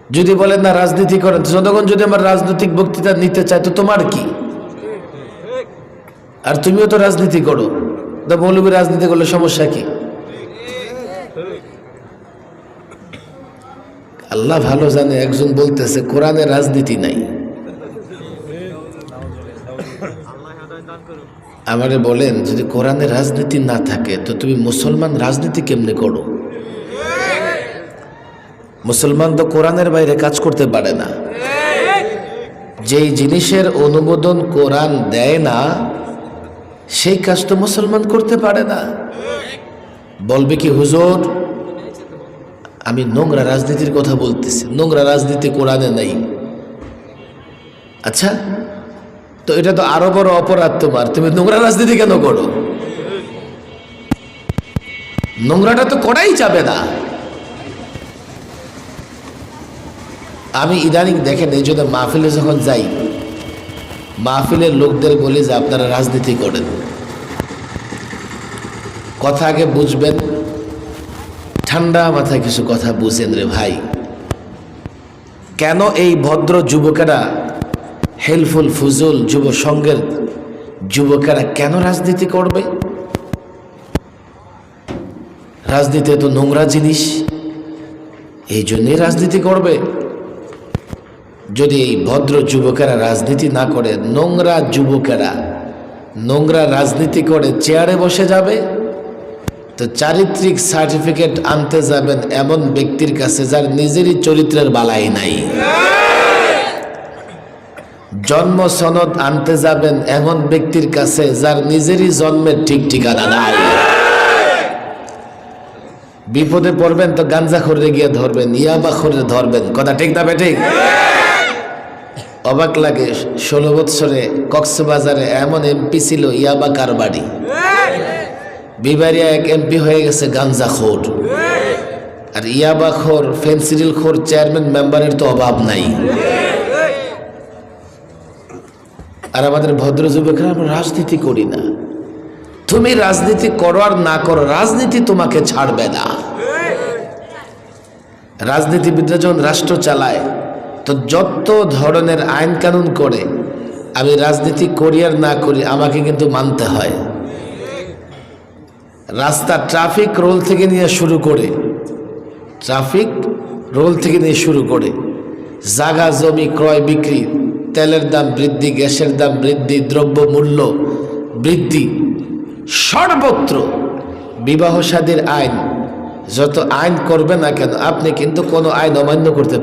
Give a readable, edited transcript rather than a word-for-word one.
যদি বলেন না রাজনীতি করেন, জনগণ যদি আমার রাজনৈতিক বক্তৃতা নিতে চায় তো তোমার কি? আর তুমিও তো রাজনীতি করো, তো মৌলবী রাজনীতি করলে সমস্যা কি? আল্লাহ ভালো জানে, একজন বলতেছে কোরআনে রাজনীতি নাই। আমারে বলেন যদি কোরআনে রাজনীতি না থাকে তো তুমি মুসলমান রাজনীতি কেমনে করো? মুসলমান তো কোরআনের বাইরে কাজ করতে পারে না। যেই জিনিসের অনুমোদন কোরআন দেয় না সেই কাজ তো মুসলমান করতে পারে না। বলবে কি হুজুর আমি নোংরা রাজনীতির কথা বলতেছি, নোংরা রাজনীতি কোরআনে নাই। আচ্ছা, তো এটা তো আরো বড় অপরাধ তোমার, তুমি নোংরা রাজনীতি কেন করো? নোংরাটা তো করাই যাবে না। আমি ইদানিং দেখেন এই জন্য মাহফিলে যখন যাই, মাহফিলের লোকদের বলি যে আপনারা রাজনীতি করেন, কথা আগে বুঝবেন, ঠান্ডা মাথায় কিছু কথা বুঝেন রে ভাই। কেন এই ভদ্র যুবকেরা, হেলফুল ফুজুল যুব সংঘের যুবকেরা কেন রাজনীতি করবে? রাজনীতি তো নোংরা জিনিস, এই জন্যই রাজনীতি করবে। যদি এই ভদ্র যুবকেরা রাজনীতি না করে, নোংরা যুবকেরা নোংরা রাজনীতি করে চেয়ারে বসে যাবে, তো চারিত্রিক সার্টিফিকেট আনতে যাবেন এমন ব্যক্তির কাছে যার নিজেরই চরিত্রের বালাই নাই। জন্ম সনদ আনতে যাবেন এমন ব্যক্তির কাছে যার নিজেরই জন্মের ঠিক ঠিকানা নাই। বিপদে পড়বেন তো গাঞ্জাখোরে গিয়ে ধরবেন, ইয়াবাখোরে ধরবেন, কথা ঠিক না বেঠিক? অবাক লাগে, 16 বৎসরে কক্সবাজারে এমন এমপি ছিল ইয়াবা কারবারি, বিবারিয়া এক এমপি হয়ে গেছে গাঞ্জাখোর। আর ইয়াবাখোর ফেন্সিডিল খোর চেয়ারম্যান মেম্বারের তো অভাব নাই। আর আমাদের ভদ্র যুবকরা আমরা রাজনীতি করি না। তুমি রাজনীতি করো আর না করো, রাজনীতি তোমাকে ছাড়বে না। রাজনীতিবিদরা যখন রাষ্ট্র চালায় তো যত ধরনের আইন কানুন করে, আমি রাজনীতি করি আর না করি আমাকে কিন্তু মানতে হয়। রাস্তা ট্রাফিক রোল থেকে নিয়ে শুরু করে, ট্রাফিক রোল থেকে নিয়ে শুরু করে জায়গা জমি ক্রয় বিক্রি, তেলের দাম বৃদ্ধি, গ্যাসের দাম বৃদ্ধি, দ্রব্য মূল্য বৃদ্ধি, সর্বত্র বিবাহ শাদীর আইন, যত আইন করবে না কেন আপনি কিন্তু কোনো আইন অমান্য করতে